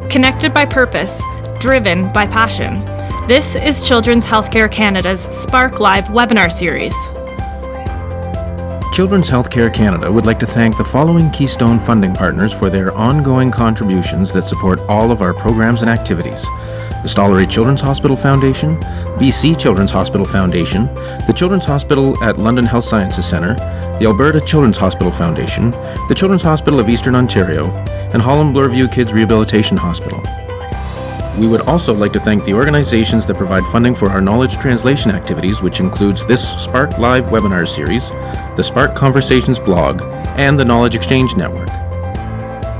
Connected by purpose, driven by passion. This is Children's Healthcare Canada's Spark Live webinar series. Children's Healthcare Canada would like to thank the following Keystone funding partners for their ongoing contributions that support all of our programs and activities. The Stollery Children's Hospital Foundation, BC Children's Hospital Foundation, the Children's Hospital at London Health Sciences Centre, the Alberta Children's Hospital Foundation, the Children's Hospital of Eastern Ontario, and Holland Bloorview Kids Rehabilitation Hospital. We would also like to thank the organizations that provide funding for our knowledge translation activities, which includes this Spark Live webinar series, the Spark Conversations blog, and the Knowledge Exchange Network.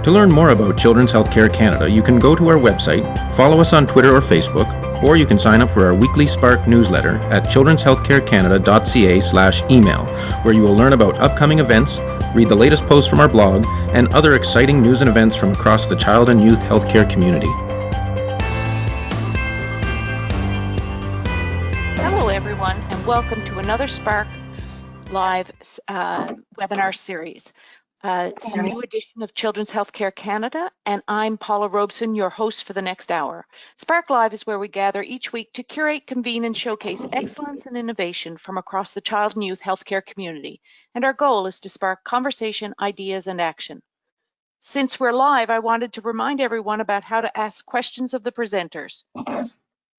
To learn more about Children's Healthcare Canada, you can go to our website, follow us on Twitter or Facebook, or you can sign up for our weekly Spark newsletter at childrenshealthcarecanada.ca/email, where you will learn about upcoming events, read the latest posts from our blog, and other exciting news and events from across the child and youth healthcare community. Hello everyone, and welcome to another Spark Live webinar series. It's a new edition of Children's Healthcare Canada, and I'm Paula Robeson, your host for the next hour. Spark Live is where we gather each week to curate, convene, and showcase excellence and innovation from across the child and youth healthcare community, and our goal is to spark conversation, ideas, and action. Since we're live, I wanted to remind everyone about how to ask questions of the presenters.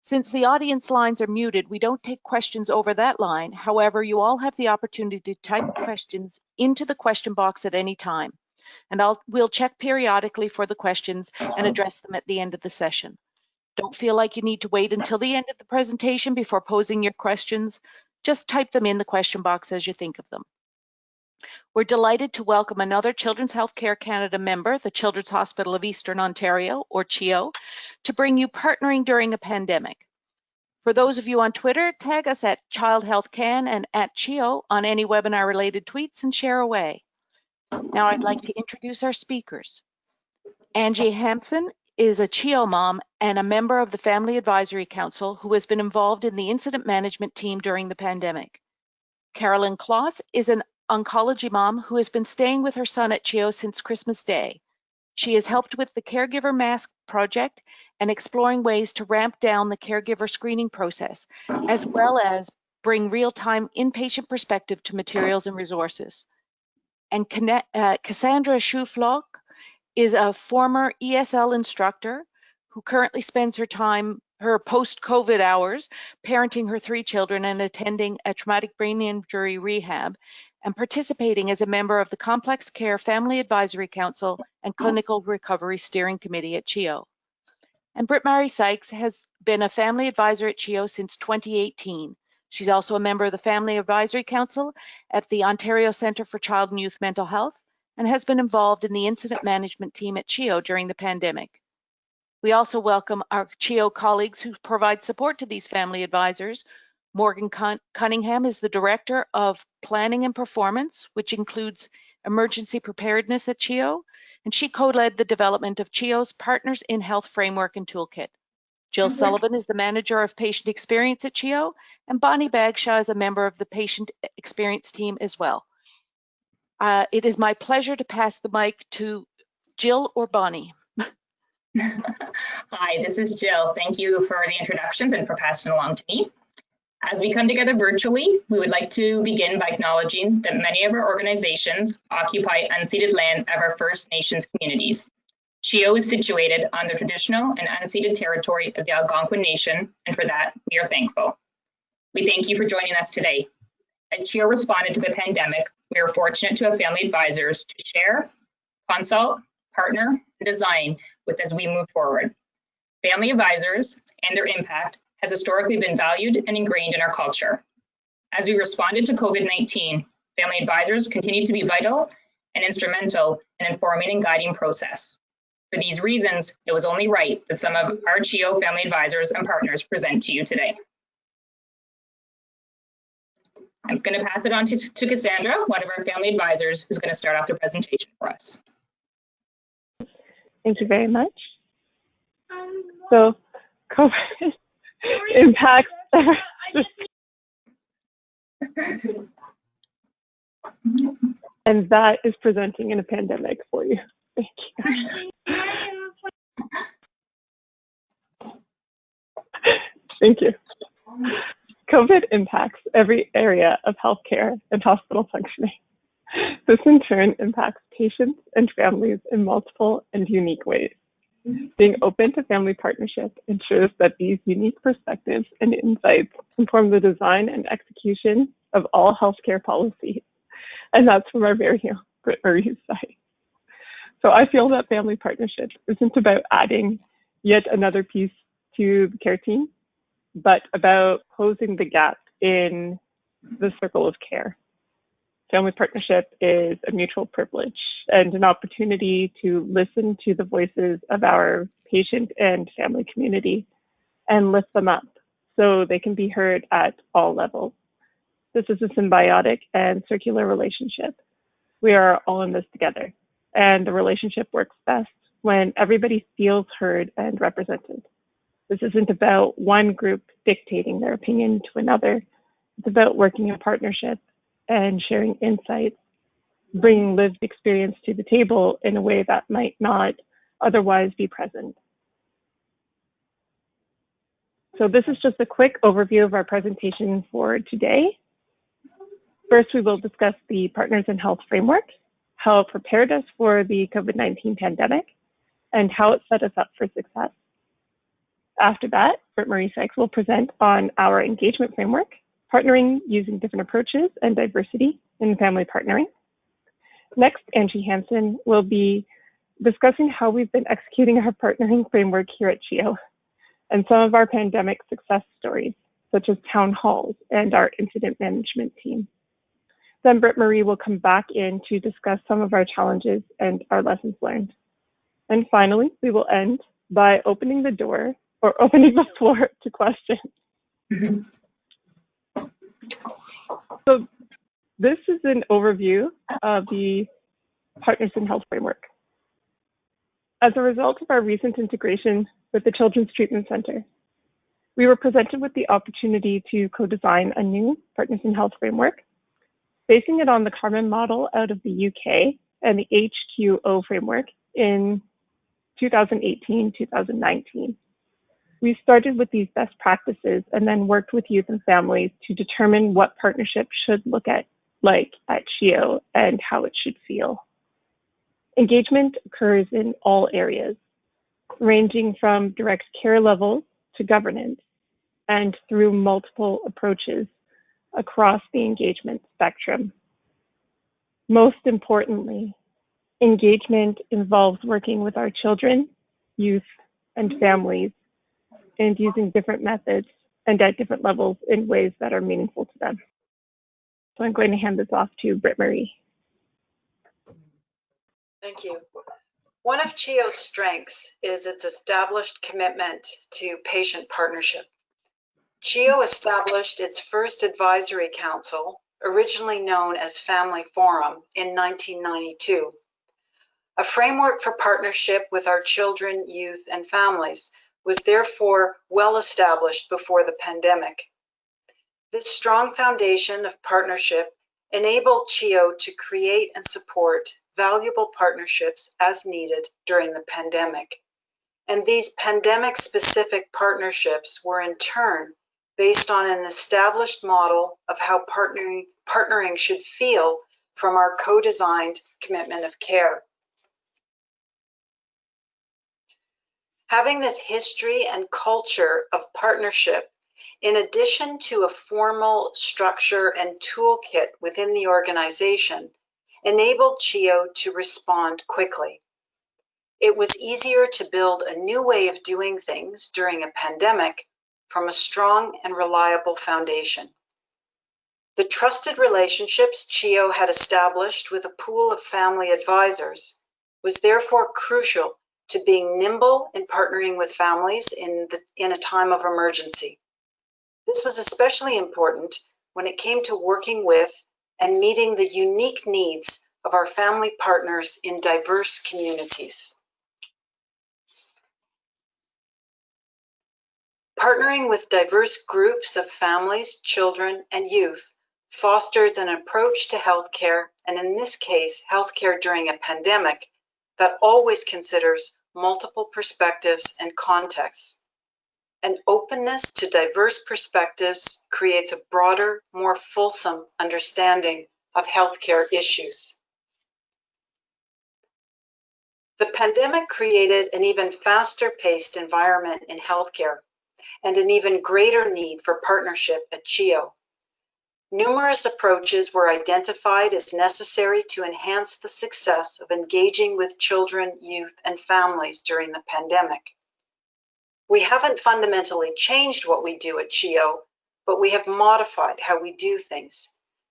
Since the audience lines are muted, we don't take questions over that line. However, you all have the opportunity to type questions into the question box at any time. And we'll check periodically for the questions and address them at the end of the session. Don't feel like you need to wait until the end of the presentation before posing your questions. Just type them in the question box as you think of them. We're delighted to welcome another Children's Healthcare Canada member, the Children's Hospital of Eastern Ontario, or CHEO, to bring you Partnering During a Pandemic. For those of you on Twitter, tag us at ChildHealthCan and at CHEO on any webinar-related tweets and share away. Now I'd like to introduce our speakers. Angie Hampson is a CHEO mom and a member of the Family Advisory Council who has been involved in the incident management team during the pandemic. Carolyn Kloss is an oncology mom who has been staying with her son at CHEO since Christmas Day. She has helped with the Caregiver Mask project and exploring ways to ramp down the caregiver screening process, as well as bring real-time inpatient perspective to materials and resources. And Cassandra Schuflock is a former ESL instructor who currently spends her post-COVID hours parenting her 3 children and attending a traumatic brain injury rehab, and participating as a member of the Complex Care Family Advisory Council and Clinical Recovery Steering Committee at CHEO. And Britt-Marie Sykes has been a family advisor at CHEO since 2018. She's also a member of the Family Advisory Council at the Ontario Centre for Child and Youth Mental Health and has been involved in the incident management team at CHEO during the pandemic. We also welcome our CHEO colleagues who provide support to these family advisors. Morgan Cunningham is the Director of Planning and Performance, which includes emergency preparedness at CHEO, and she co-led the development of CHEO's Partners in Health Framework and Toolkit. Jill Sullivan is the Manager of Patient Experience at CHEO, and Bonnie Bagshaw is a member of the Patient Experience team as well. It is my pleasure to pass the mic to Jill or Bonnie. Hi, this is Jill. Thank you for the introductions and for passing along to me. As we come together virtually, we would like to begin by acknowledging that many of our organizations occupy unceded land of our First Nations communities. CHEO is situated on the traditional and unceded territory of the Algonquin Nation, and for that, we are thankful. We thank you for joining us today. As CHEO responded to the pandemic, we are fortunate to have family advisors to share, consult, partner, and design with as we move forward. Family advisors and their impact has historically been valued and ingrained in our culture. As we responded to COVID-19, family advisors continue to be vital and instrumental in informing and guiding process. For these reasons, it was only right that some of our CHEO family advisors and partners present to you today. I'm going to pass it on to Cassandra, one of our family advisors, who's going to start off the presentation for us. Thank you very much. So, COVID impacts and that is presenting in a pandemic for you. Thank you. Thank you. COVID impacts every area of healthcare and hospital functioning. This in turn impacts patients and families in multiple and unique ways. Being open to family partnership ensures that these unique perspectives and insights inform the design and execution of all healthcare policies. And that's from our very own Britt Marie's side. So I feel that family partnership isn't about adding yet another piece to the care team, but about closing the gap in the circle of care. Family partnership is a mutual privilege and an opportunity to listen to the voices of our patient and family community and lift them up so they can be heard at all levels. This is a symbiotic and circular relationship. We are all in this together, and the relationship works best when everybody feels heard and represented. This isn't about one group dictating their opinion to another. It's about working in partnership and sharing insights, bringing lived experience to the table in a way that might not otherwise be present. So this is just a quick overview of our presentation for today. First, we will discuss the Partners in Health framework, how it prepared us for the COVID-19 pandemic, and how it set us up for success. After that, Britt Marie Sykes will present on our engagement framework, partnering using different approaches and diversity in family partnering. Next, Angie Hansen will be discussing how we've been executing our partnering framework here at CHEO and some of our pandemic success stories, such as town halls and our incident management team. Then Britt Marie will come back in to discuss some of our challenges and our lessons learned. And finally, we will end by opening the floor to questions. So this is an overview of the Partners in Health framework. As a result of our recent integration with the Children's Treatment Center, we were presented with the opportunity to co-design a new Partners in Health framework, basing it on the Carmen model out of the UK and the HQO framework in 2018-2019. We started with these best practices and then worked with youth and families to determine what partnership should look like at CHEO and how it should feel. Engagement occurs in all areas, ranging from direct care levels to governance and through multiple approaches across the engagement spectrum. Most importantly, engagement involves working with our children, youth, and families and using different methods and at different levels in ways that are meaningful to them. So I'm going to hand this off to Britt Marie. Thank you. One of CHEO's strengths is its established commitment to patient partnership. CHEO established its first advisory council, originally known as Family Forum, in 1992. A framework for partnership with our children, youth, and families was therefore well established before the pandemic. This strong foundation of partnership enabled CHEO to create and support valuable partnerships as needed during the pandemic. And these pandemic-specific partnerships were in turn based on an established model of how partnering should feel from our co-designed commitment of care. Having this history and culture of partnership, in addition to a formal structure and toolkit within the organization, enabled CHEO to respond quickly. It was easier to build a new way of doing things during a pandemic from a strong and reliable foundation. The trusted relationships CHEO had established with a pool of family advisors was therefore crucial to being nimble in partnering with families in a time of emergency. This was especially important when it came to working with and meeting the unique needs of our family partners in diverse communities. Partnering with diverse groups of families, children, and youth fosters an approach to healthcare, and in this case, healthcare during a pandemic, that always considers multiple perspectives and contexts. An openness to diverse perspectives creates a broader, more fulsome understanding of healthcare issues. The pandemic created an even faster-paced environment in healthcare and an even greater need for partnership at CHEO. Numerous approaches were identified as necessary to enhance the success of engaging with children, youth, and families during the pandemic. We haven't fundamentally changed what we do at CHEO, but we have modified how we do things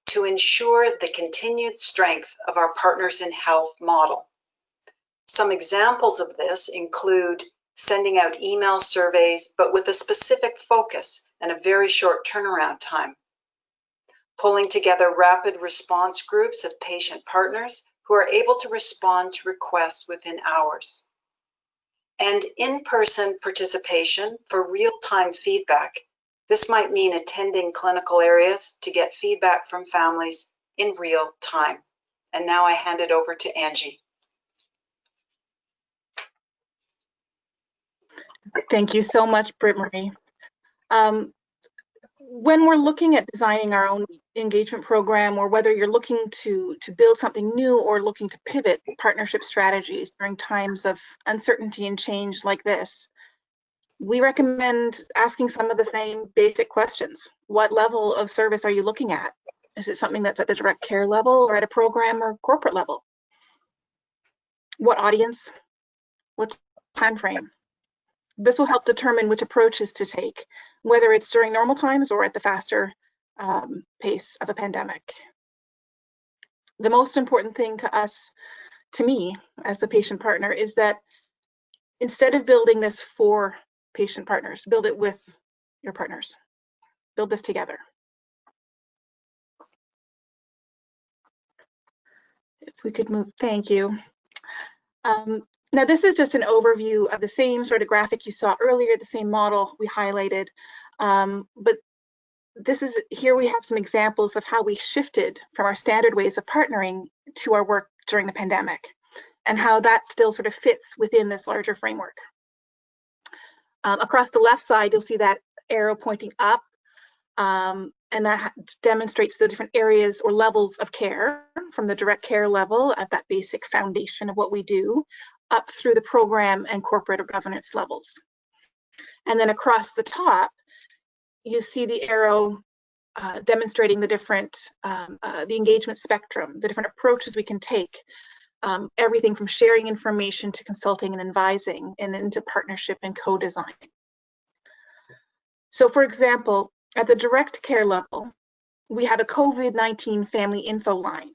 to ensure the continued strength of our Partners in Health model. Some examples of this include sending out email surveys, but with a specific focus and a very short turnaround time. Pulling together rapid response groups of patient partners who are able to respond to requests within hours. And in-person participation for real-time feedback. This might mean attending clinical areas to get feedback from families in real time. And now I hand it over to Angie. Thank you so much, Britt-Marie. When we're looking at designing our own engagement program, or whether you're looking to build something new or looking to pivot partnership strategies during times of uncertainty and change like this, we recommend asking some of the same basic questions. What level of service are you looking at? Is it something that's at the direct care level or at a program or corporate level? What audience? What time frame? This will help determine which approaches to take, whether it's during normal times or at the faster pace of a pandemic. The most important thing to me, as the patient partner, is that instead of building this for patient partners, build it with your partners. Build this together. If we could move, thank you. Now, this is just an overview of the same sort of graphic you saw earlier, the same model we highlighted, but here we have some examples of how we shifted from our standard ways of partnering to our work during the pandemic, and how that still sort of fits within this larger framework. Across the left side, you'll see that arrow pointing up, and that demonstrates the different areas or levels of care, from the direct care level at that basic foundation of what we do, up through the program and corporate or governance levels. And then across the top, you see the arrow demonstrating the different, the engagement spectrum, the different approaches we can take, everything from sharing information to consulting and advising, and into partnership and co-design. So for example, at the direct care level, we have a COVID-19 family info line,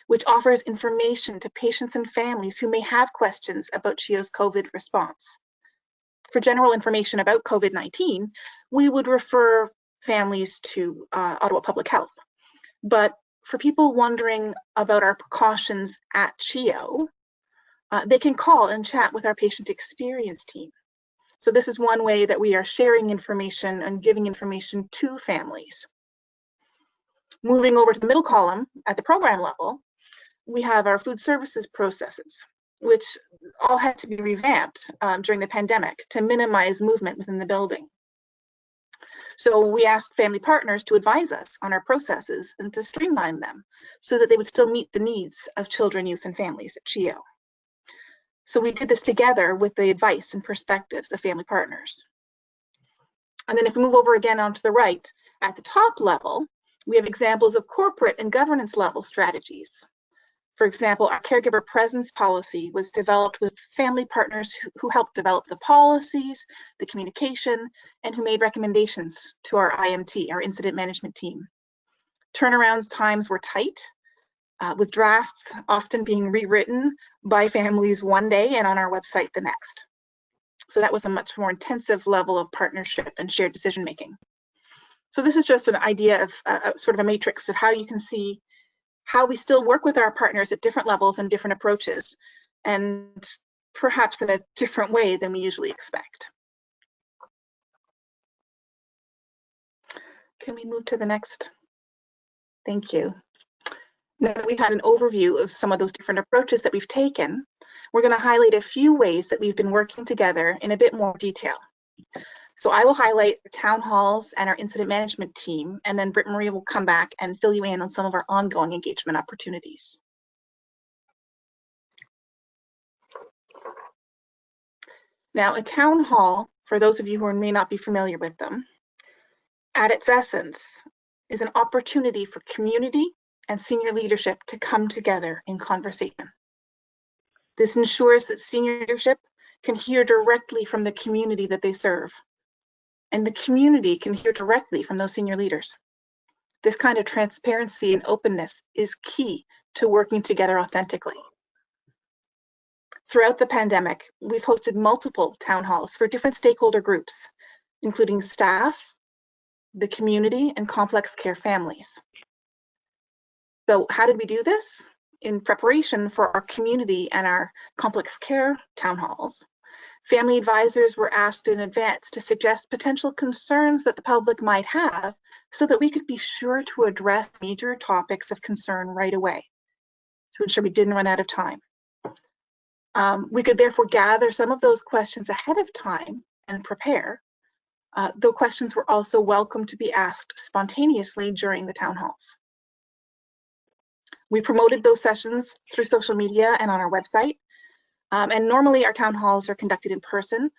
which offers information to patients and families who may have questions about CHEO's COVID response. For general information about COVID-19, we would refer families to Ottawa Public Health. But for people wondering about our precautions at CHEO, they can call and chat with our patient experience team. So this is one way that we are sharing information and giving information to families. Moving over to the middle column, at the program level, we have our food services processes, which all had to be revamped during the pandemic to minimize movement within the building. So we asked family partners to advise us on our processes and to streamline them so that they would still meet the needs of children, youth, and families at CHEO. So we did this together with the advice and perspectives of family partners. And then if we move over again onto the right, at the top level, we have examples of corporate and governance level strategies. For example, our caregiver presence policy was developed with family partners who helped develop the policies, the communication, and who made recommendations to our IMT, our incident management team. Turnaround times were tight, with drafts often being rewritten by families one day and on our website the next. So that was a much more intensive level of partnership and shared decision making. So this is just an idea of sort of a matrix of how you can see how we still work with our partners at different levels and different approaches, and perhaps in a different way than we usually expect. Can we move to the next? Thank you. Now that we've had an overview of some of those different approaches that we've taken, we're going to highlight a few ways that we've been working together in a bit more detail. So I will highlight the town halls and our incident management team, and then Britt Marie will come back and fill you in on some of our ongoing engagement opportunities. Now, a town hall, for those of you who may not be familiar with them, at its essence, is an opportunity for community and senior leadership to come together in conversation. This ensures that senior leadership can hear directly from the community that they serve, and the community can hear directly from those senior leaders. This kind of transparency and openness is key to working together authentically. Throughout the pandemic, we've hosted multiple town halls for different stakeholder groups, including staff, the community, and complex care families. So how did we do this? In preparation for our community and our complex care town halls, family advisors were asked in advance to suggest potential concerns that the public might have so that we could be sure to address major topics of concern right away to ensure we didn't run out of time. We could therefore gather some of those questions ahead of time and prepare, though questions were also welcome to be asked spontaneously during the town halls. We promoted those sessions through social media and on our website. And normally our town halls are conducted in person,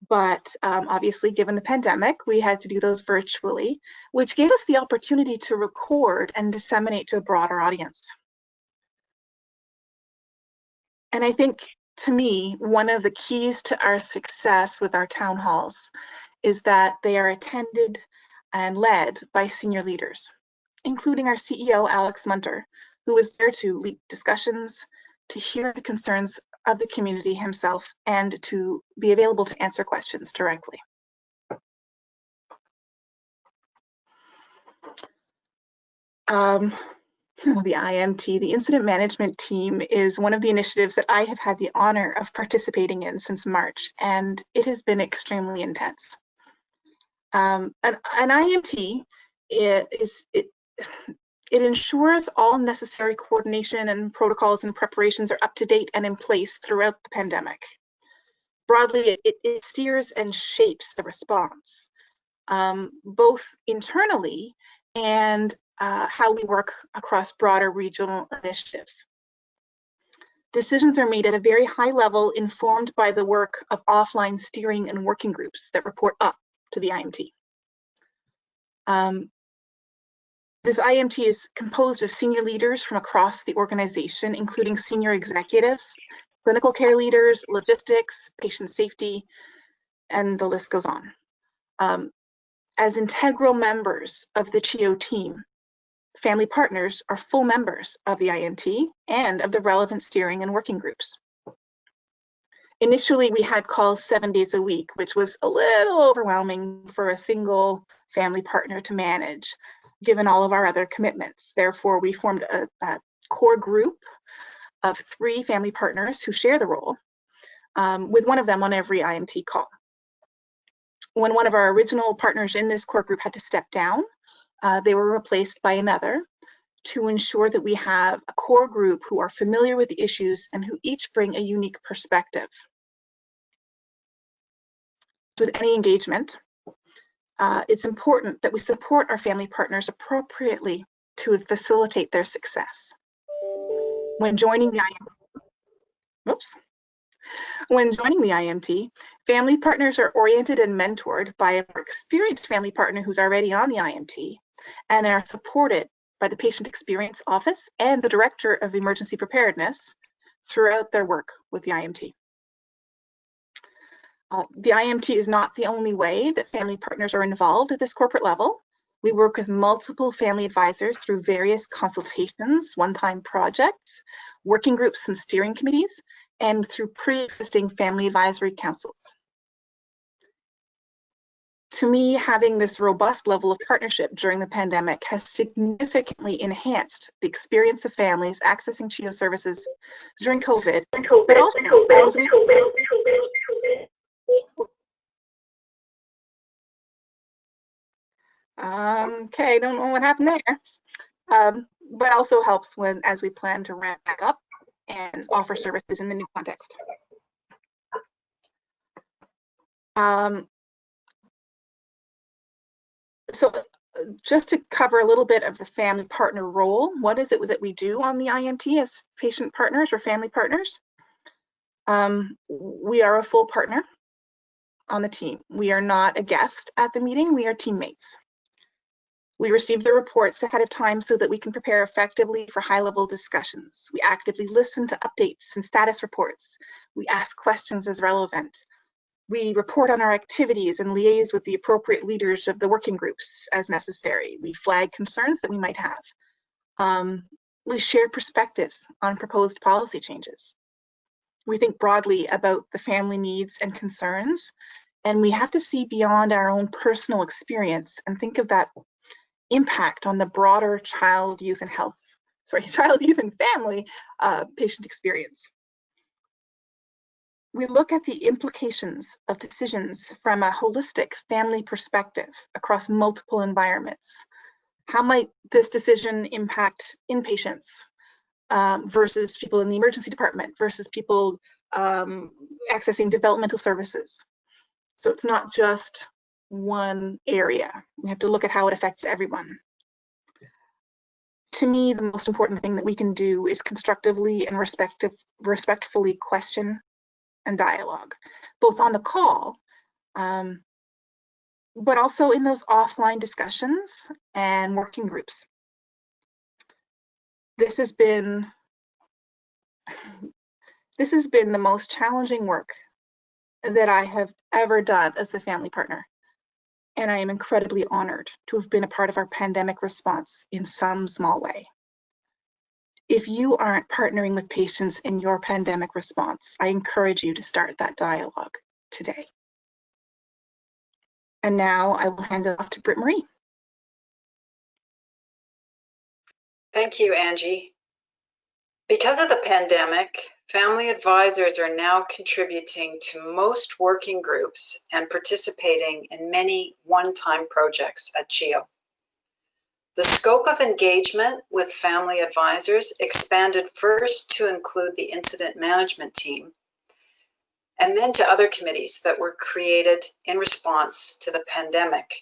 but obviously given the pandemic, we had to do those virtually, which gave us the opportunity to record and disseminate to a broader audience. And I think, to me, one of the keys to our success with our town halls is that they are attended and led by senior leaders, including our CEO, Alex Munter, who was there to lead discussions, to hear the concerns of the community himself, and to be available to answer questions directly. The IMT, the Incident Management Team, is one of the initiatives that I have had the honor of participating in since March, and it has been extremely intense. An IMT it ensures all necessary coordination and protocols and preparations are up to date and in place throughout the pandemic. Broadly, it steers and shapes the response, both internally and how we work across broader regional initiatives. Decisions are made at a very high level, informed by the work of offline steering and working groups that report up to the IMT. This IMT is composed of senior leaders from across the organization, including senior executives, clinical care leaders, logistics, patient safety, and the list goes on. As integral members of the CHEO team, family partners are full members of the IMT and of the relevant steering and working groups. Initially, we had calls 7 days a week, which was a little overwhelming for a single family partner to manage, given all of our other commitments. Therefore, we formed a core group of 3 family partners who share the role, with one of them on every IMT call. When one of our original partners in this core group had to step down, they were replaced by another to ensure that we have a core group who are familiar with the issues and who each bring a unique perspective. With any engagement, it's important that we support our family partners appropriately to facilitate their success. When joining the IMT, family partners are oriented and mentored by a more experienced family partner who's already on the IMT, and are supported by the Patient Experience Office and the Director of Emergency Preparedness throughout their work with the IMT. The IMT is not the only way that family partners are involved at this corporate level. We work with multiple family advisors through various consultations, one-time projects, working groups and steering committees, and through pre-existing family advisory councils. To me, having this robust level of partnership during the pandemic has significantly enhanced the experience of families accessing CHEO services during COVID, but also as we okay, don't know what happened there, but also helps as we plan to ramp back up and offer services in the new context. So just to cover a little bit of the family partner role, what is it that we do on the IMT as patient partners or family partners? We are a full partner on the team. We are not a guest at the meeting, we are teammates. We receive the reports ahead of time so that we can prepare effectively for high-level discussions. We actively listen to updates and status reports. We ask questions as relevant. We report on our activities and liaise with the appropriate leaders of the working groups as necessary. We flag concerns that we might have. We share perspectives on proposed policy changes. We think broadly about the family needs and concerns, and we have to see beyond our own personal experience and think of that impact on the broader child, youth, and family patient experience. We look at the implications of decisions from a holistic family perspective across multiple environments. How might this decision impact inpatients versus people in the emergency department versus people accessing developmental services? So it's not just one area. We have to look at how it affects everyone. To me, the most important thing that we can do is constructively and respectfully question and dialogue, both on the call, but also in those offline discussions and working groups. This has been the most challenging work that I have ever done as a family partner. And I am incredibly honored to have been a part of our pandemic response in some small way. If you aren't partnering with patients in your pandemic response, I encourage you to start that dialogue today. And now I will hand it off to Britt Marie. Thank you, Angie. Because of the pandemic, family advisors are now contributing to most working groups and participating in many one-time projects at CHEO. The scope of engagement with family advisors expanded first to include the incident management team, and then to other committees that were created in response to the pandemic.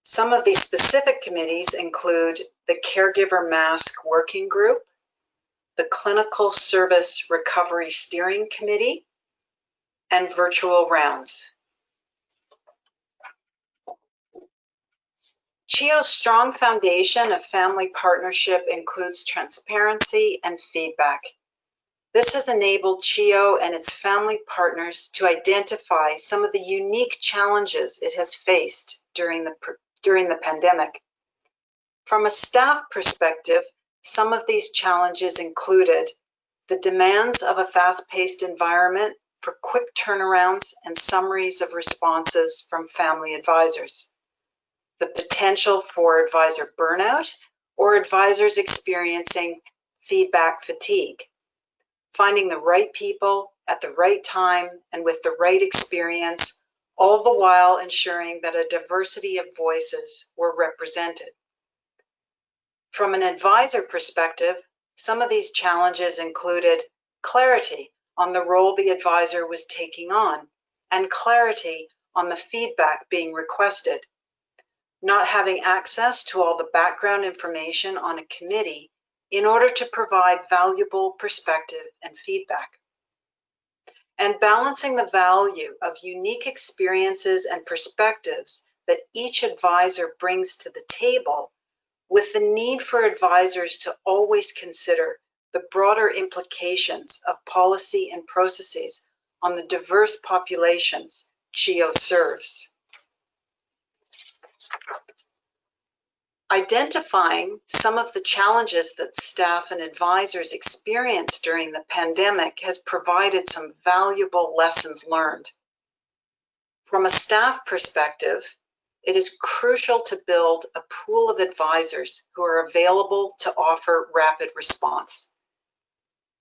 Some of these specific committees include the Caregiver Mask Working Group, the Clinical Service Recovery Steering Committee, and virtual rounds. CHEO's strong foundation of family partnership includes transparency and feedback. This has enabled CHEO and its family partners to identify some of the unique challenges it has faced during the pandemic. From a staff perspective, some of these challenges included the demands of a fast-paced environment for quick turnarounds and summaries of responses from family advisors, the potential for advisor burnout or advisors experiencing feedback fatigue, finding the right people at the right time and with the right experience, all the while ensuring that a diversity of voices were represented. From an advisor perspective, some of these challenges included clarity on the role the advisor was taking on and clarity on the feedback being requested, not having access to all the background information on a committee in order to provide valuable perspective and feedback, and balancing the value of unique experiences and perspectives that each advisor brings to the table with the need for advisors to always consider the broader implications of policy and processes on the diverse populations CHEO serves. Identifying some of the challenges that staff and advisors experienced during the pandemic has provided some valuable lessons learned. From a staff perspective, it is crucial to build a pool of advisors who are available to offer rapid response,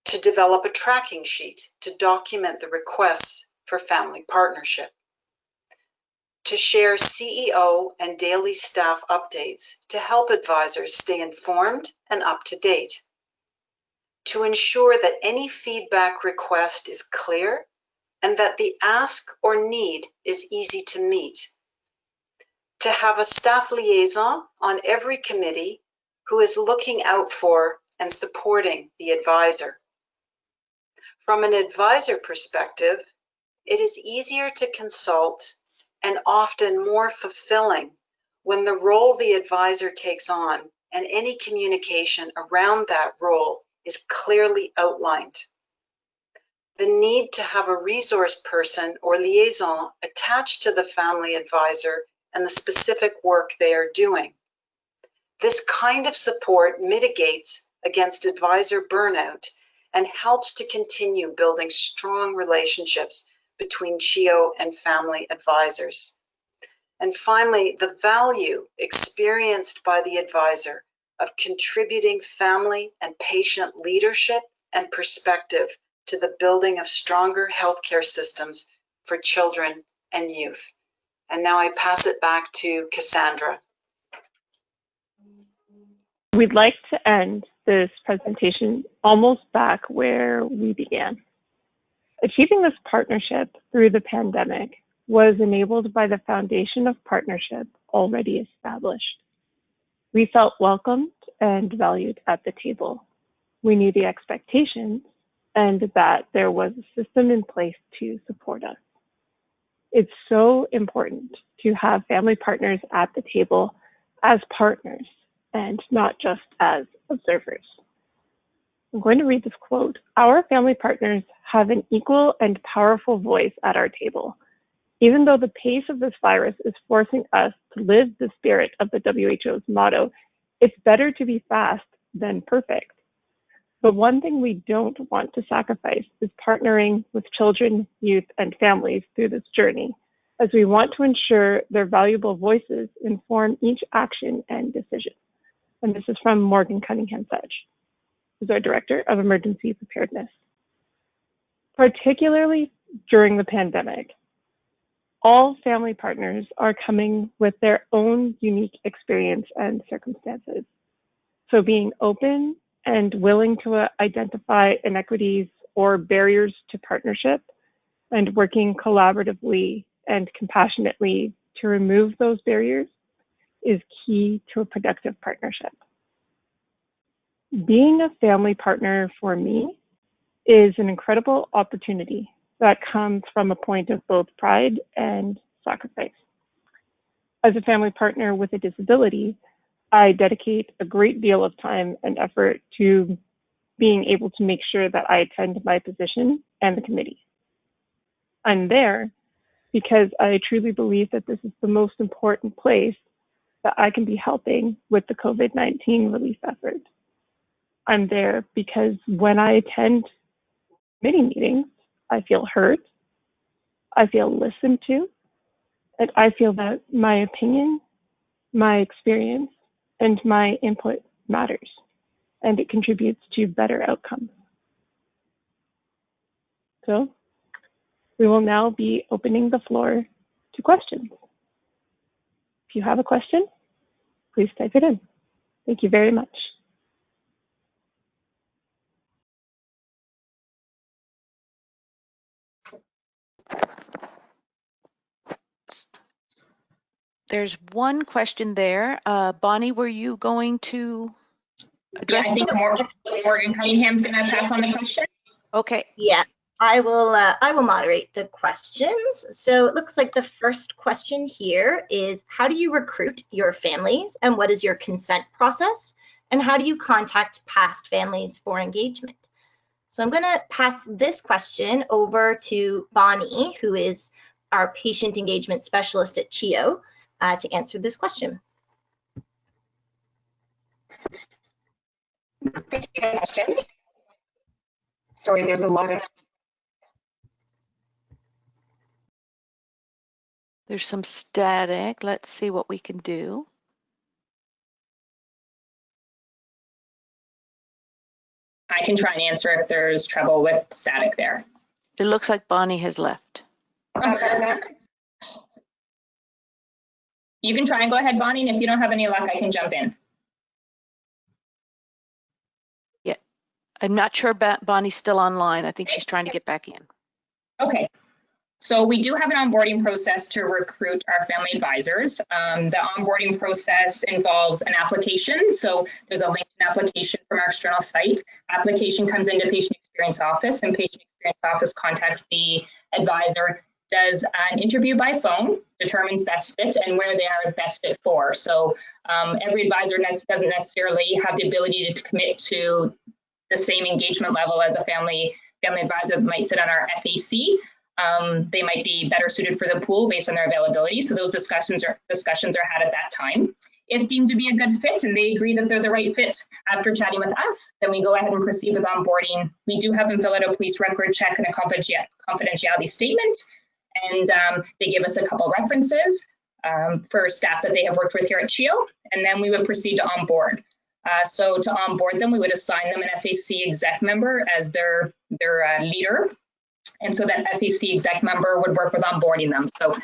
to develop a tracking sheet to document the requests for family partnership, to share CEO and daily staff updates to help advisors stay informed and up to date, to ensure that any feedback request is clear and that the ask or need is easy to meet, to have a staff liaison on every committee who is looking out for and supporting the advisor. From an advisor perspective, it is easier to consult and often more fulfilling when the role the advisor takes on and any communication around that role is clearly outlined. The need to have a resource person or liaison attached to the family advisor and the specific work they are doing. This kind of support mitigates against advisor burnout and helps to continue building strong relationships between CHEO and family advisors. And finally, the value experienced by the advisor of contributing family and patient leadership and perspective to the building of stronger healthcare systems for children and youth. And now I pass it back to Cassandra. We'd like to end this presentation almost back where we began. Achieving this partnership through the pandemic was enabled by the foundation of partnership already established. We felt welcomed and valued at the table. We knew the expectations and that there was a system in place to support us. It's so important to have family partners at the table as partners and not just as observers. I'm going to read this quote. Our family partners have an equal and powerful voice at our table. Even though the pace of this virus is forcing us to live the spirit of the WHO's motto, it's better to be fast than perfect. But one thing we don't want to sacrifice is partnering with children, youth, and families through this journey, as we want to ensure their valuable voices inform each action and decision. And this is from Morgan Cunningham-Sedge, who's our Director of Emergency Preparedness. Particularly during the pandemic, all family partners are coming with their own unique experience and circumstances. So being open and willing to identify inequities or barriers to partnership and working collaboratively and compassionately to remove those barriers is key to a productive partnership. Being a family partner for me is an incredible opportunity that comes from a point of both pride and sacrifice. As a family partner with a disability, I dedicate a great deal of time and effort to being able to make sure that I attend my position and the committee. I'm there because I truly believe that this is the most important place that I can be helping with the COVID-19 relief effort. I'm there because when I attend committee meetings, I feel heard, I feel listened to, and I feel that my opinion, my experience, and my input matters, and it contributes to better outcomes. So we will now be opening the floor to questions. If you have a question, please type it in. Thank you very much. There's one question there. Bonnie, were you going to address? Yeah, I think Morgan Cunningham's going to pass on the question. Okay. Yeah, I will moderate the questions. So it looks like the first question here is, how do you recruit your families and what is your consent process? And how do you contact past families for engagement? So I'm going to pass this question over to Bonnie, who is our patient engagement specialist at CHEO, to answer this question. Thank you for the question. Sorry, there's a lot of... There's some static. Let's see what we can do. I can try and answer if there's trouble with static there. It looks like Bonnie has left. You can try and go ahead, Bonnie, and if you don't have any luck, I can jump in. Yeah, I'm not sure Bonnie's still online. I think she's trying to get back in. Okay, So we do have an onboarding process to recruit our family advisors. The onboarding process involves an application. So there's a LinkedIn application from our external site. Application comes into Patient Experience Office, and Patient Experience Office contacts the advisor, does an interview by phone, determines best fit and where they are best fit for. So every advisor doesn't necessarily have the ability to commit to the same engagement level as a family advisor that might sit on our FAC. They might be better suited for the pool based on their availability. So those discussions are had at that time. If deemed to be a good fit and they agree that they're the right fit after chatting with us, then we go ahead and proceed with onboarding. We do have them fill out a police record check and a confidentiality statement. And they give us a couple references for staff that they have worked with here at CHEO, and then we would proceed to onboard. So to onboard them, we would assign them an FAC exec member as their leader. And so that FAC exec member would work with onboarding them. So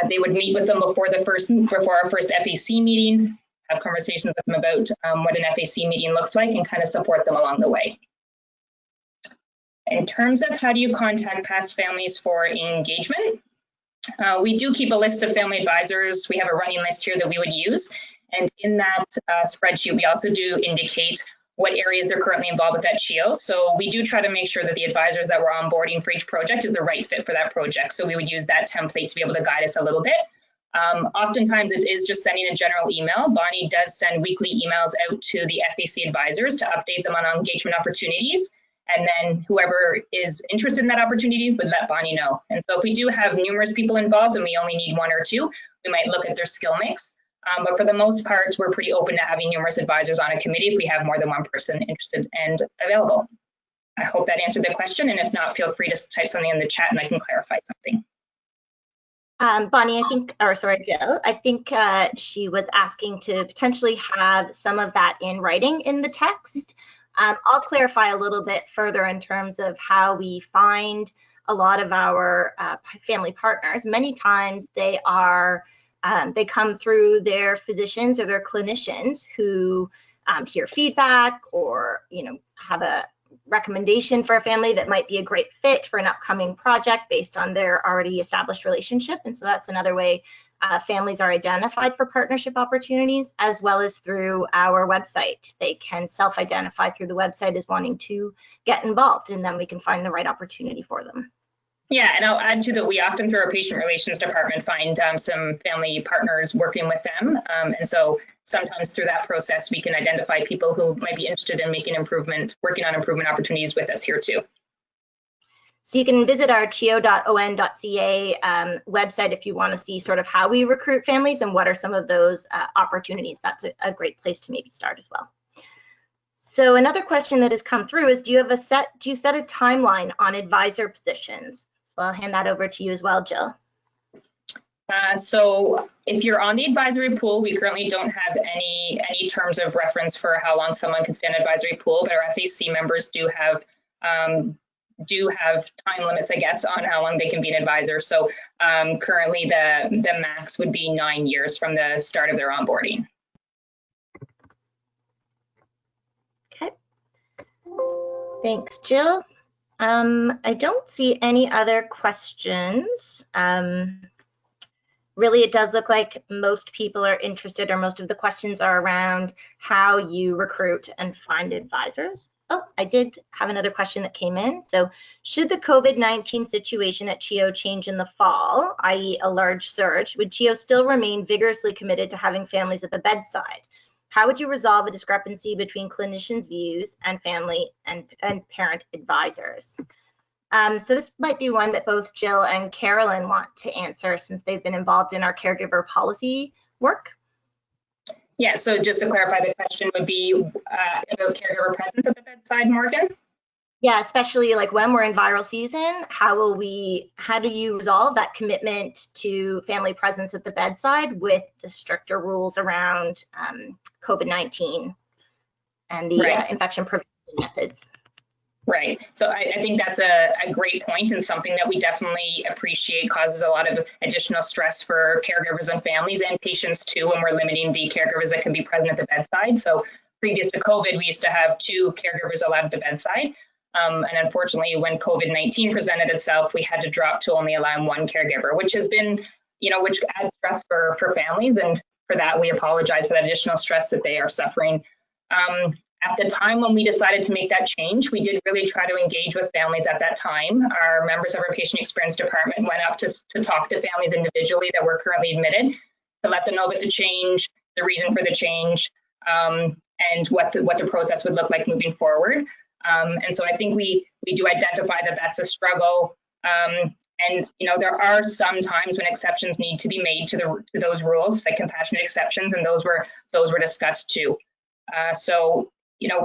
they would meet with them before our first FAC meeting, have conversations with them about what an FAC meeting looks like, and kind of support them along the way. In terms of how do you contact past families for engagement, we do keep a list of family advisors. We have a running list here that we would use. And in that spreadsheet, we also do indicate what areas they're currently involved with at CHEO. So we do try to make sure that the advisors that we're onboarding for each project is the right fit for that project. So we would use that template to be able to guide us a little bit. Oftentimes it is just sending a general email. Bonnie does send weekly emails out to the FAC advisors to update them on engagement opportunities. And then whoever is interested in that opportunity would let Bonnie know. And so if we do have numerous people involved and we only need one or two, we might look at their skill mix. But for the most part, we're pretty open to having numerous advisors on a committee if we have more than one person interested and available. I hope that answered the question. And if not, feel free to type something in the chat and I can clarify something. Bonnie, Jill, I think she was asking to potentially have some of that in writing in the text. I'll clarify a little bit further in terms of how we find a lot of our family partners. Many times they come through their physicians or their clinicians who hear feedback or have a recommendation for a family that might be a great fit for an upcoming project based on their already established relationship. And so that's another way families are identified for partnership opportunities, as well as through our website. They can self-identify through the website as wanting to get involved, and then we can find the right opportunity for them. Yeah, and I'll add to that, we often through our patient relations department find some family partners working with them. And so sometimes through that process, we can identify people who might be interested in working on improvement opportunities with us here too. So you can visit our cheo.on.ca website if you want to see sort of how we recruit families and what are some of those opportunities. That's a great place to maybe start as well. So another question that has come through is, do you set a timeline on advisor positions? So I'll hand that over to you as well, Jill. So if you're on the advisory pool, we currently don't have any terms of reference for how long someone can stay on advisory pool, but our FAC members do have time limits, I guess, on how long they can be an advisor. So currently the max would be 9 years from the start of their onboarding. Okay. Thanks, Jill. I don't see any other questions. Really, it does look like most people are interested, or most of the questions are around how you recruit and find advisors. Oh, I did have another question that came in. So, should the COVID-19 situation at CHEO change in the fall, i.e. a large surge, would CHEO still remain vigorously committed to having families at the bedside? How would you resolve a discrepancy between clinicians' views and family and parent advisors? So this might be one that both Jill and Carolyn want to answer, since they've been involved in our caregiver policy work. Yeah, so just to clarify, the question would be about caregiver presence at the bedside, Morgan? Yeah, especially like when we're in viral season, how do you resolve that commitment to family presence at the bedside with the stricter rules around COVID-19 and the infection prevention methods? Right. So I think that's a great point, and something that we definitely appreciate causes a lot of additional stress for caregivers and families and patients too, when we're limiting the caregivers that can be present at the bedside. So previous to COVID, we used to have 2 caregivers allowed at the bedside. And unfortunately, when COVID-19 presented itself, we had to drop to only allowing one caregiver, which has been, which adds stress for families. And for that, we apologize for that additional stress that they are suffering. At the time when we decided to make that change, we did really try to engage with families at that time. Our members of our patient experience department went up to talk to families individually that were currently admitted, to let them know about the change, the reason for the change, and what the process would look like moving forward. And so I think we do identify that that's a struggle. And there are some times when exceptions need to be made to those rules, like compassionate exceptions, and those were discussed too. So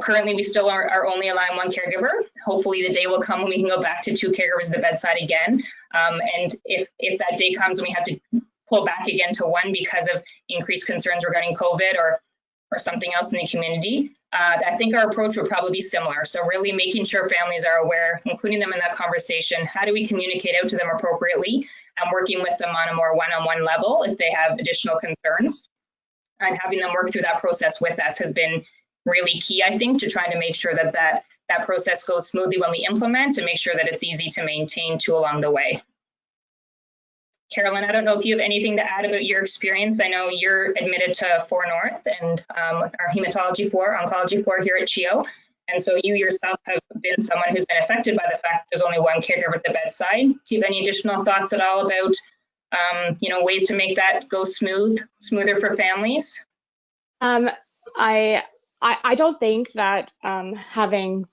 currently we still are only allowing one caregiver. Hopefully the day will come when we can go back to 2 caregivers at the bedside again. And if that day comes and we have to pull back again to 1 because of increased concerns regarding COVID or something else in the community, I think our approach would probably be similar. So really making sure families are aware, including them in that conversation. How do we communicate out to them appropriately, and working with them on a more one-on-one level if they have additional concerns, and having them work through that process with us has been really key, I think, to trying to make sure that process goes smoothly when we implement, and make sure that it's easy to maintain too along the way. Carolyn, I don't know if you have anything to add about your experience. I know you're admitted to 4 North and our hematology floor, oncology floor here at CHEO. And so you yourself have been someone who's been affected by the fact there's only one caregiver at the bedside. Do you have any additional thoughts at all about, ways to make that go smoother for families? I don't think that having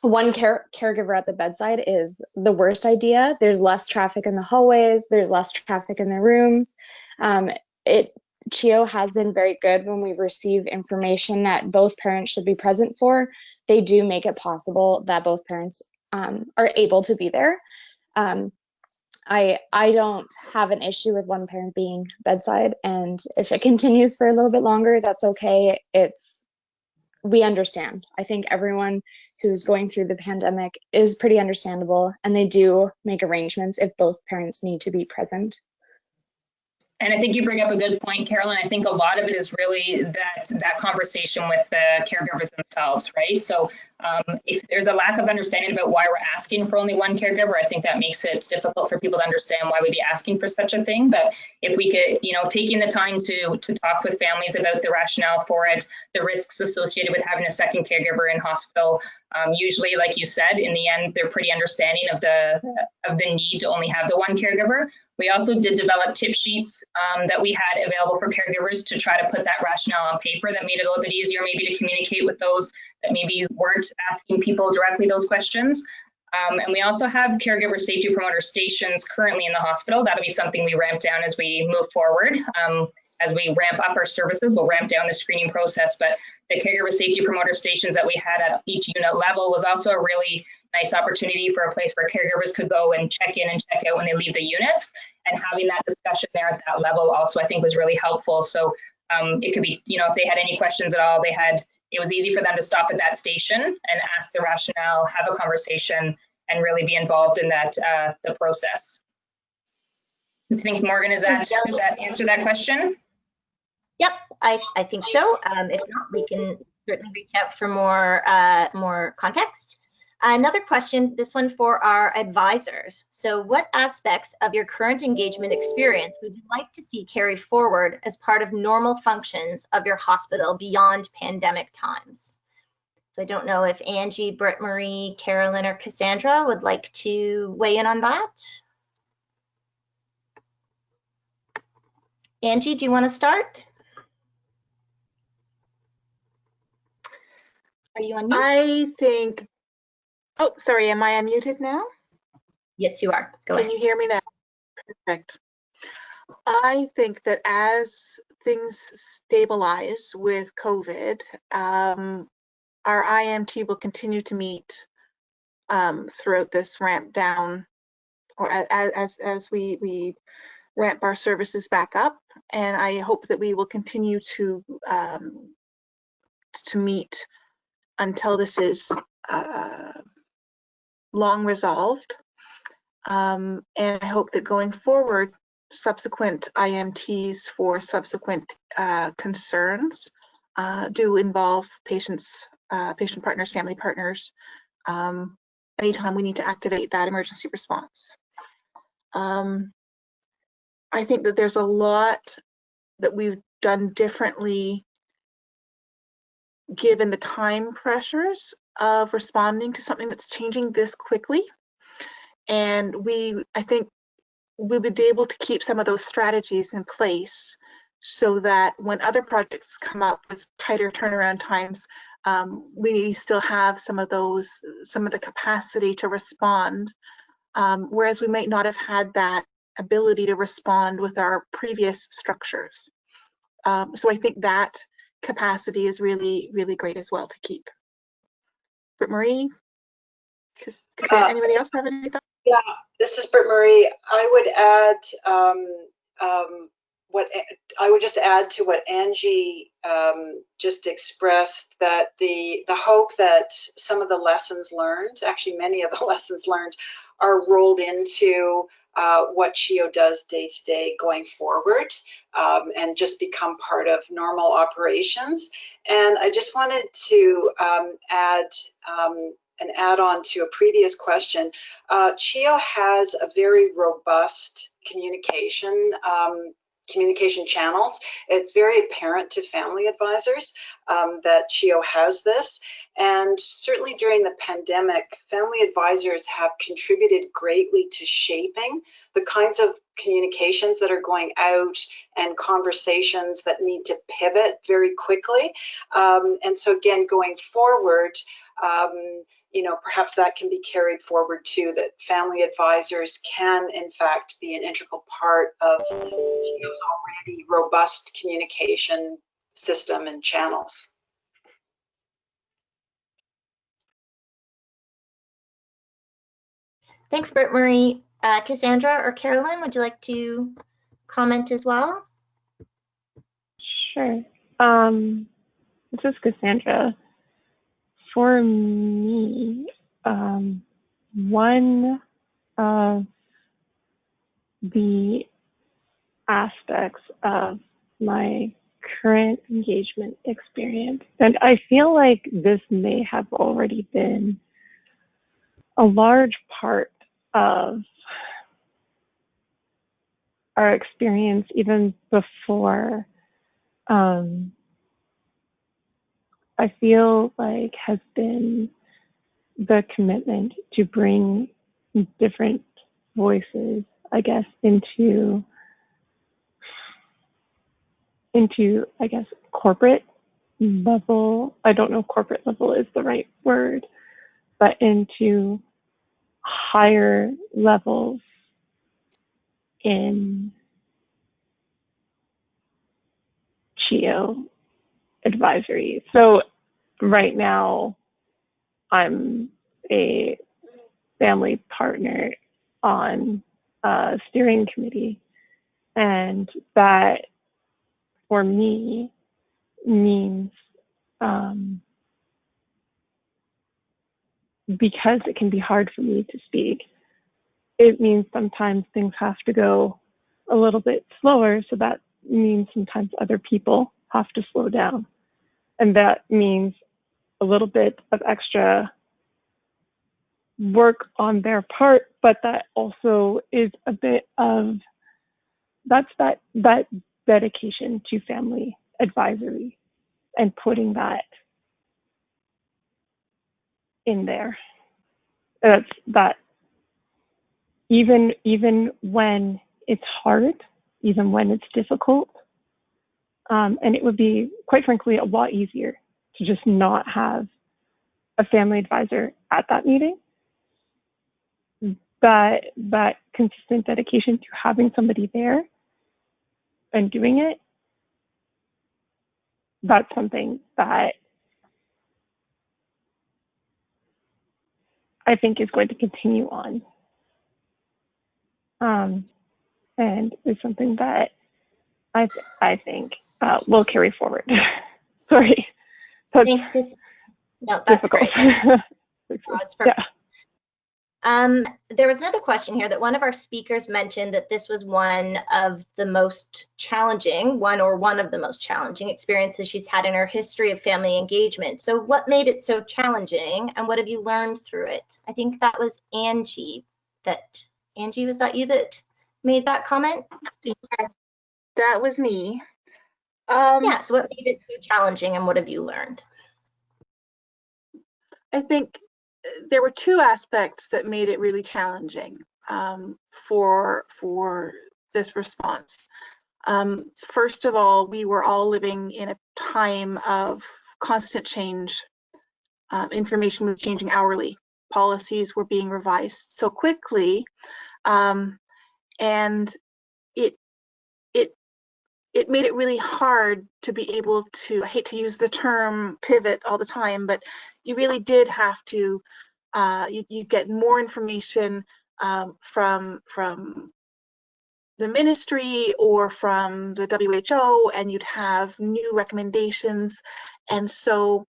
one caregiver at the bedside is the worst idea. There's less traffic in the hallways, there's less traffic in the rooms. CHEO has been very good when we receive information that both parents should be present for. They do make it possible that both parents are able to be there. I don't have an issue with one parent being bedside, and if it continues for a little bit longer, that's okay. We understand. I think everyone who's going through the pandemic is pretty understandable, and they do make arrangements if both parents need to be present. And I think you bring up a good point, Carolyn. I think a lot of it is really that conversation with the caregivers themselves, right? So if there's a lack of understanding about why we're asking for only one caregiver, I think that makes it difficult for people to understand why we'd be asking for such a thing. But if we could, taking the time to talk with families about the rationale for it, the risks associated with having a second caregiver in hospital, usually, like you said, in the end, they're pretty understanding of the need to only have the one caregiver. We also did develop tip sheets that we had available for caregivers to try to put that rationale on paper. That made it a little bit easier maybe to communicate with those that maybe weren't asking people directly those questions. And we also have caregiver safety promoter stations currently in the hospital. That'll be something we ramp down as we move forward. As we ramp up our services, we'll ramp down the screening process. But the caregiver safety promoter stations that we had at each unit level was also a really nice opportunity for a place where caregivers could go and check in and check out when they leave the units. And having that discussion there at that level also, I think, was really helpful. So it could be, if they had any questions at all, it was easy for them to stop at that station and ask the rationale, have a conversation, and really be involved in that the process. I think Morgan has asked, did that answer that question? Yep, I think so. If not, we can certainly reach out for more context. Another question, this one for our advisors. So what aspects of your current engagement experience would you like to see carry forward as part of normal functions of your hospital beyond pandemic times? So I don't know if Angie, Britt Marie, Carolyn, or Cassandra would like to weigh in on that. Angie, do you want to start? Are you on mute? I think, oh, sorry, am I unmuted now? Yes, you are. Go ahead. Can you hear me now? Perfect. I think that as things stabilize with COVID, our IMT will continue to meet throughout this ramp down, or as we ramp our services back up. And I hope that we will continue to meet until this is long resolved. And I hope that going forward, subsequent IMTs for subsequent concerns do involve patients, patient partners, family partners, anytime we need to activate that emergency response. I think that there's a lot that we've done differently given the time pressures of responding to something that's changing this quickly. And I think we would be able to keep some of those strategies in place so that when other projects come up with tighter turnaround times, we still have some of the capacity to respond, whereas we might not have had that ability to respond with our previous structures. So I think that capacity is really, really great as well to keep. Britt Marie, anybody else have any thoughts? Yeah, this is Britt Marie. I would just add to what Angie just expressed, that the hope that some of the lessons learned, actually many of the lessons learned, are rolled into what CHEO does day to day going forward, and just become part of normal operations. And I just wanted to add an add-on to a previous question. CHEO has a very robust communication channels. It's very apparent to family advisors that CHEO has this. And certainly during the pandemic, family advisors have contributed greatly to shaping the kinds of communications that are going out and conversations that need to pivot very quickly. And so again, going forward, perhaps that can be carried forward too, that family advisors can in fact be an integral part of CHEO's already robust communication system and channels. Thanks, Britt Marie. Cassandra or Carolyn, would you like to comment as well? Sure. This is Cassandra. For me, one of the aspects of my current engagement experience, and I feel like this may have already been a large part of our experience even before, I feel like has been the commitment to bring different voices, I guess, into I guess, corporate level. I don't know if corporate level is the right word, but into higher levels in CHEO advisory. So right now, I'm a family partner on a steering committee, and that for me means, because it can be hard for me to speak, it means sometimes things have to go a little bit slower. So that means sometimes other people have to slow down. And that means a little bit of extra work on their part, but that also is a bit of, that's that dedication to family advisory and putting that in there. That's that even when it's hard, even when it's difficult, and it would be, quite frankly, a lot easier to just not have a family advisor at that meeting. That consistent dedication to having somebody there and doing it, that's something that I think is going to continue on, and is something that I think will carry forward. Sorry, that's Thanks. No, that's difficult. great. That's perfect. There was another question here that one of our speakers mentioned that this was one of the most challenging experiences she's had in her history of family engagement. So what made it so challenging and what have you learned through it? I think that was Angie. Angie, was that you that made that comment? Yeah, that was me. Yeah, so what made it so challenging and what have you learned? I think there were two aspects that made it really challenging for this response. First of all, we were all living in a time of constant change. Information was changing hourly. Policies were being revised so quickly, and it made it really hard to be able to, I hate to use the term pivot all the time, but you really did have to, you get more information from the ministry or from the WHO, and you'd have new recommendations. And so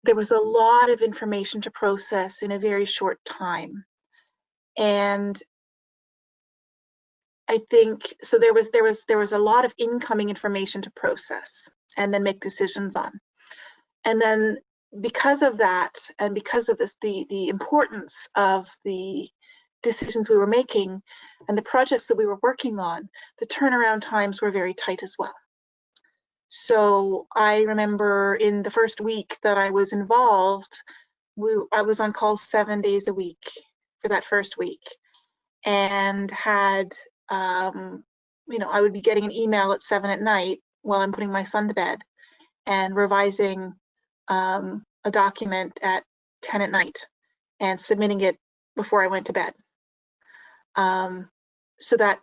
there was a lot of information to process in a very short time. And I think so there was a lot of incoming information to process and then make decisions on. And then because of that, and because of this, the importance of the decisions we were making and the projects that we were working on, the turnaround times were very tight as well. So I remember in the first week that I was involved, I was on call 7 days a week for that first week, and had I would be getting an email at 7 at night while I'm putting my son to bed and revising a document at 10 at night and submitting it before I went to bed. So that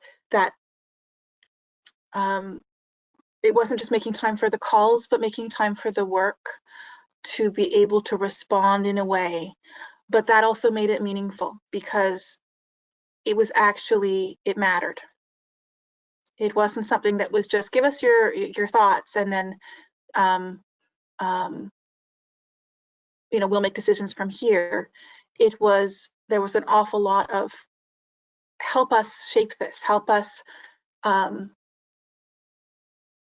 it wasn't just making time for the calls, but making time for the work to be able to respond in a way. But that also made it meaningful because it was actually, it mattered. It wasn't something that was just give us your thoughts and then we'll make decisions from here. There was an awful lot of help us shape this, help us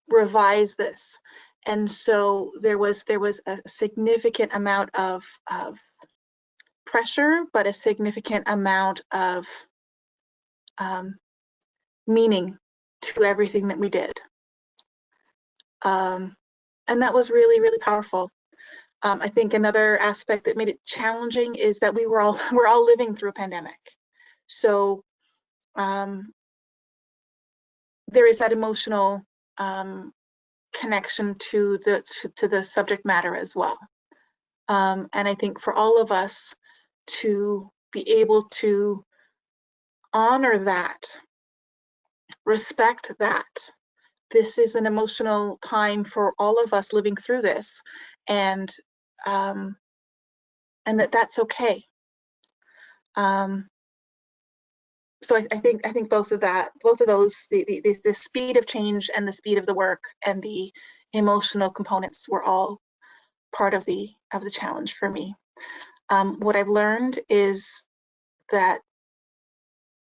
revise this. And so there was a significant amount of pressure, but a significant amount of meaning to everything that we did. And that was really, really powerful. I think another aspect that made it challenging is that we're all living through a pandemic. So there is that emotional connection to the subject matter as well. And I think for all of us to be able to honor that, respect that, this is an emotional time for all of us living through this, and that's okay. So I think both of those, the speed of change and the speed of the work and the emotional components were all part of the challenge for me. What I've learned is that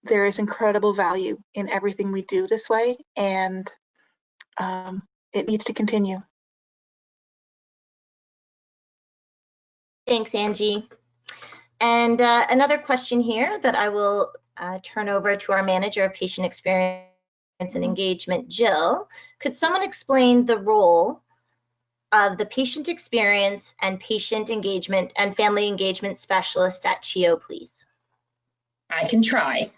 there is incredible value in everything we do this way, and it needs to continue. Thanks, Angie. And another question here that I will turn over to our manager of patient experience and engagement, Jill. Could someone explain the role of the patient experience and patient engagement and family engagement specialist at CHEO, please? I can try.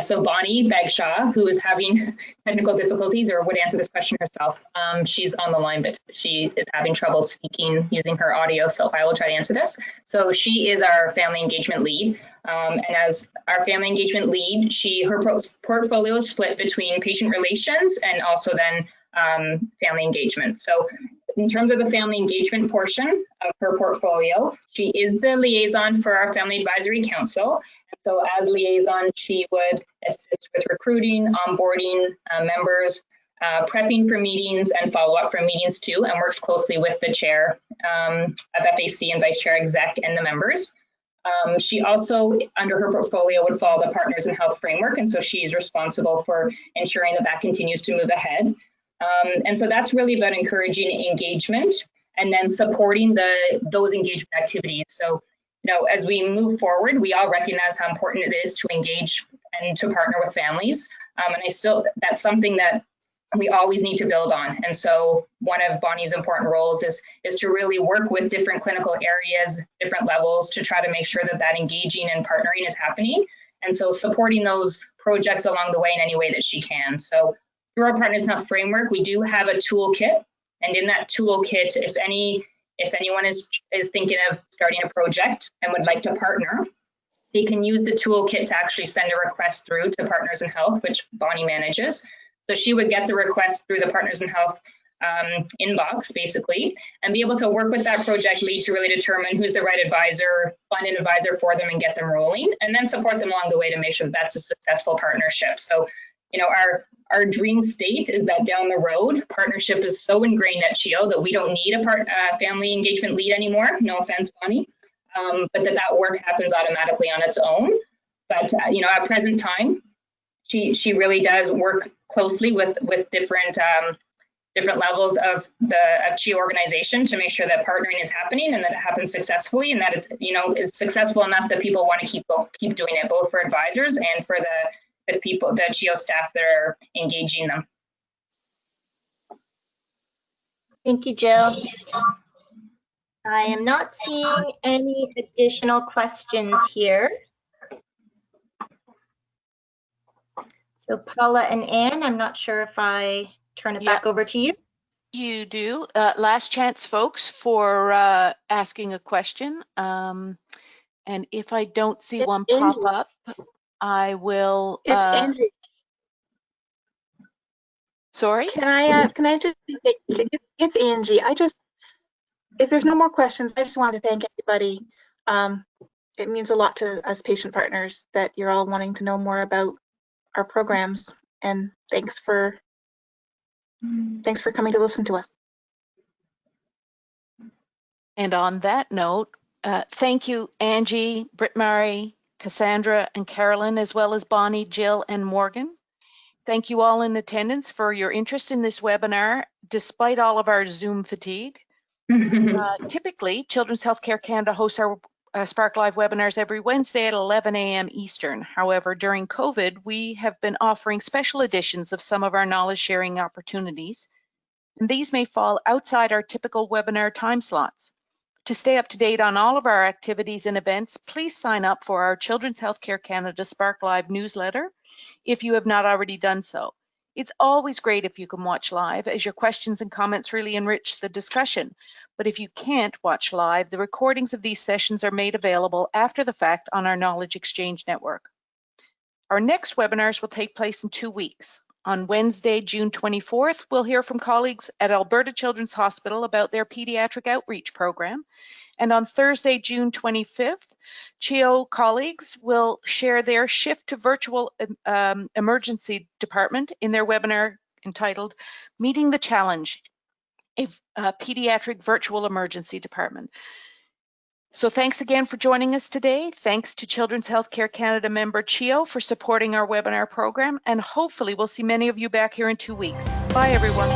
So Bonnie Bagshaw, who is having technical difficulties or would answer this question herself, she's on the line, but she is having trouble speaking using her audio, so I will try to answer this. So she is our family engagement lead. And as our family engagement lead, her portfolio is split between patient relations and also then family engagement. So in terms of the family engagement portion of her portfolio, she is the liaison for our Family Advisory Council. So as liaison, she would assist with recruiting, onboarding members, prepping for meetings and follow up for meetings too, and works closely with the chair of FAC and vice chair exec and the members. She also, under her portfolio, would follow the Partners in Health framework, and so she's responsible for ensuring that that continues to move ahead. And so that's really about encouraging engagement and then supporting those engagement activities. So, as we move forward, we all recognize how important it is to engage and to partner with families. And that's something that we always need to build on. And so one of Bonnie's important roles is to really work with different clinical areas, different levels, to try to make sure that engaging and partnering is happening. And so supporting those projects along the way in any way that she can. So through our Partners in Health framework, we do have a toolkit. And in that toolkit, if anyone is thinking of starting a project and would like to partner, they can use the toolkit to actually send a request through to Partners in Health, which Bonnie manages. So she would get the request through the Partners in Health inbox, basically, and be able to work with that project lead to really determine who's the right advisor, find an advisor for them and get them rolling, and then support them along the way to make sure that that's a successful partnership. So, our dream state is that down the road, partnership is so ingrained at CHEO that we don't need a family engagement lead anymore. No offense, Bonnie, but that work happens automatically on its own. But, at present time, she really does work closely with different levels of the CHEO organization to make sure that partnering is happening and that it happens successfully, and that it's successful enough that people want to keep doing it, both for advisors and for the CHEO staff that are engaging them. Thank you, Jill. I am not seeing any additional questions here. So Paula and Anne, I'm not sure if I turn it back over to you. You do. Last chance, folks, for asking a question. And if I don't see one pop up, I will. It's Angie. Sorry? Can I just, it's Angie. If there's no more questions, I just wanted to thank everybody. It means a lot to us patient partners that you're all wanting to know more about our programs, and thanks for coming to listen to us. And on that note, thank you, Angie, Britt-Marie, Cassandra, and Carolyn, as well as Bonnie, Jill, and Morgan. Thank you all in attendance for your interest in this webinar, despite all of our Zoom fatigue. Typically, Children's Healthcare Canada hosts our Spark Live webinars every Wednesday at 11 a.m. Eastern. However, during COVID, we have been offering special editions of some of our knowledge sharing opportunities, and these may fall outside our typical webinar time slots. To stay up to date on all of our activities and events, please sign up for our Children's Healthcare Canada Spark Live newsletter if you have not already done so. It's always great if you can watch live, as your questions and comments really enrich the discussion. But if you can't watch live, the recordings of these sessions are made available after the fact on our Knowledge Exchange network. Our next webinars will take place in 2 weeks. On Wednesday, June 24th, we'll hear from colleagues at Alberta Children's Hospital about their pediatric outreach program. And on Thursday, June 25th, CHEO colleagues will share their shift to virtual emergency department in their webinar entitled Meeting the Challenge, a pediatric virtual emergency department. So thanks again for joining us today. Thanks to Children's Healthcare Canada member CHEO for supporting our webinar program, and hopefully we'll see many of you back here in 2 weeks. Bye, everyone.